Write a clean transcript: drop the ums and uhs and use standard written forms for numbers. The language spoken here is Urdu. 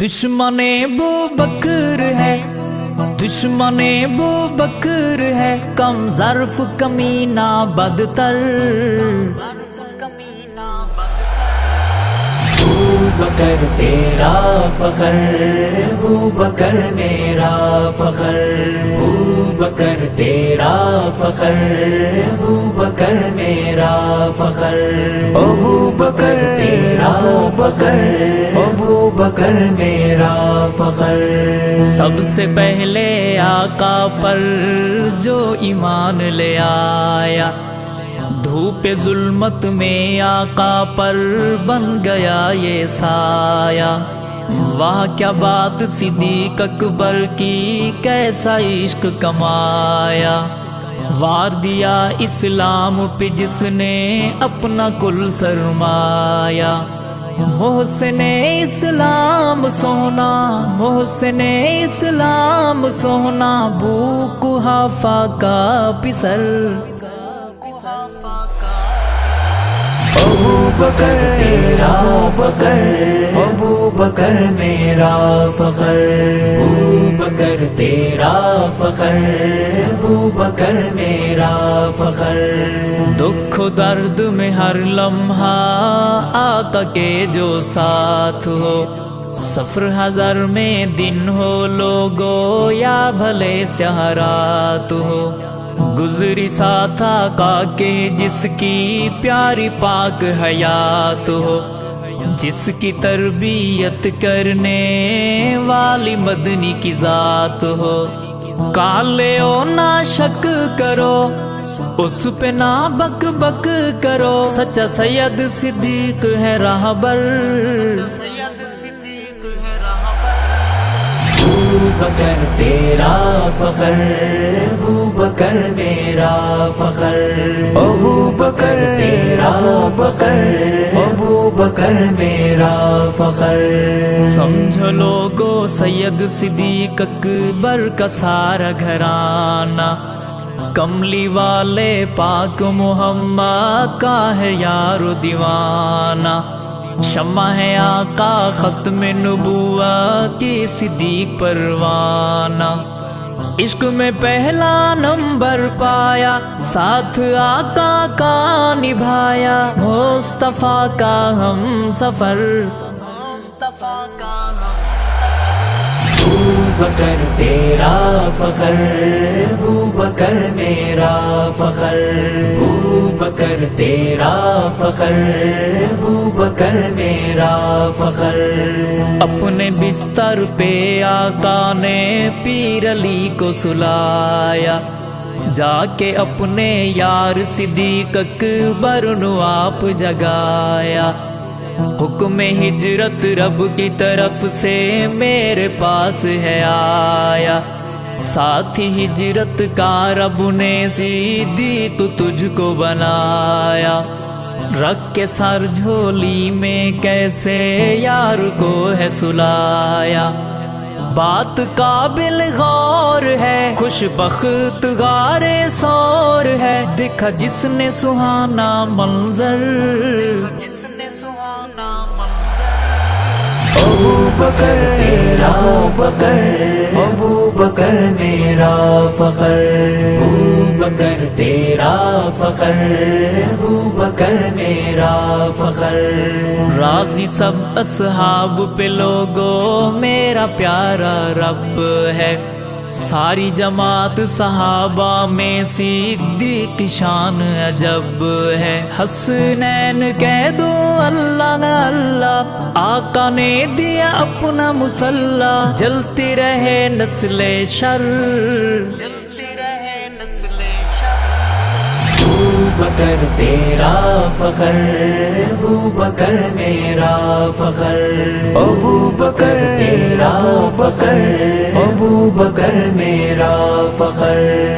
دشمن ابو بکر ہے، دشمن ابو بکر ہے، کم ظرف کمینہ بدتر۔ ابو بکر تیرا فخر، ابو بکر میرا فخر، ابو بکر تیرا فخر، ابو بکر میرا فخر، ابو بکر تیرا فخر، ابو بکر میرا فخر۔ سب سے پہلے آقا پر جو ایمان لے آیا، دھوپ ظلمت میں آقا پر بن گیا یہ سایہ۔ واہ کیا بات صدیق اکبر کی، کیسا عشق کمایا، وار دیا اسلام پہ جس نے اپنا کل سرمایا۔ محسن اسلام سونا، محسن اسلام سونا، بو قحافہ کا پسر۔ ابو بکر تیرا فخر، ابو بکر میرا فخر، ابو بکر تیرا فخر، ابو بکر میرا فخر۔ دکھ و درد میں ہر لمحہ آقا کے جو ساتھ ہو، سفر ہزار میں دن ہو لوگو یا بھلے سیاہ رات ہو، گزری ساتھ آقا کے جس کی پیاری پاک حیات ہو، جس کی تربیت کرنے والی مدنی کی ذات ہو۔ کالے او نہ شک کرو، اس پہ نہ بک بک کرو، سچا سید صدیق ہے راہبر۔ ابو بکر تیرا فخر، ابو بکر میرا فخر، ابو بکر تیرا فخر، ابو بکر میرا فخر۔ سمجھو لوگو سید صدیق اکبر کا سارا گھرانہ، کملی والے پاک محمد کا ہے یار و دیوانہ، شمع ہے آقا ختم نبوت کی صدیق پروانہ۔ عشق میں پہلا نمبر پایا، ساتھ آقا کا نبھایا، مصطفیٰ کا ہم سفر۔ ابو بکر تیرا فخر، ابو بکر میرا فخر، ابو بکر تیرا فخر، ابو بکر میرا فخر۔ اپنے بستر پہ آقا نے پیر علی کو سلایا، جا کے اپنے یار صدیق اکبر نو آپ جگایا۔ حکم ہجرت رب کی طرف سے میرے پاس ہے آیا، ساتھ ہی ہجرت کا رب نے صدیق تجھ کو بنایا۔ رکھ کے سر جھولی میں کیسے یار کو ہے سلایا، بات قابل غور ہے، خوش بخت غار سور ہے، دیکھا جس نے سہانا منظر۔ ابو بکر تیرا فخر، ابو بکر میرا فخر، ابو بکر تیرا فخر، ابو بکر میرا فخر۔ راضی سب اصحاب پہ لوگو میرا پیارا رب ہے، ساری جماعت صحابہ میں صدیق کی شان عجب ہے۔ حسنین کہہ دو اللہ اللہ، آقا نے دیا اپنا مسلح، جلتی رہے نسل شر، جلتی رہے نسل شر۔ ابو بکر تیرا فخر، ابو بکر میرا فخر، ابو بکر تیرا فخر، ابو بکر میرا فخر۔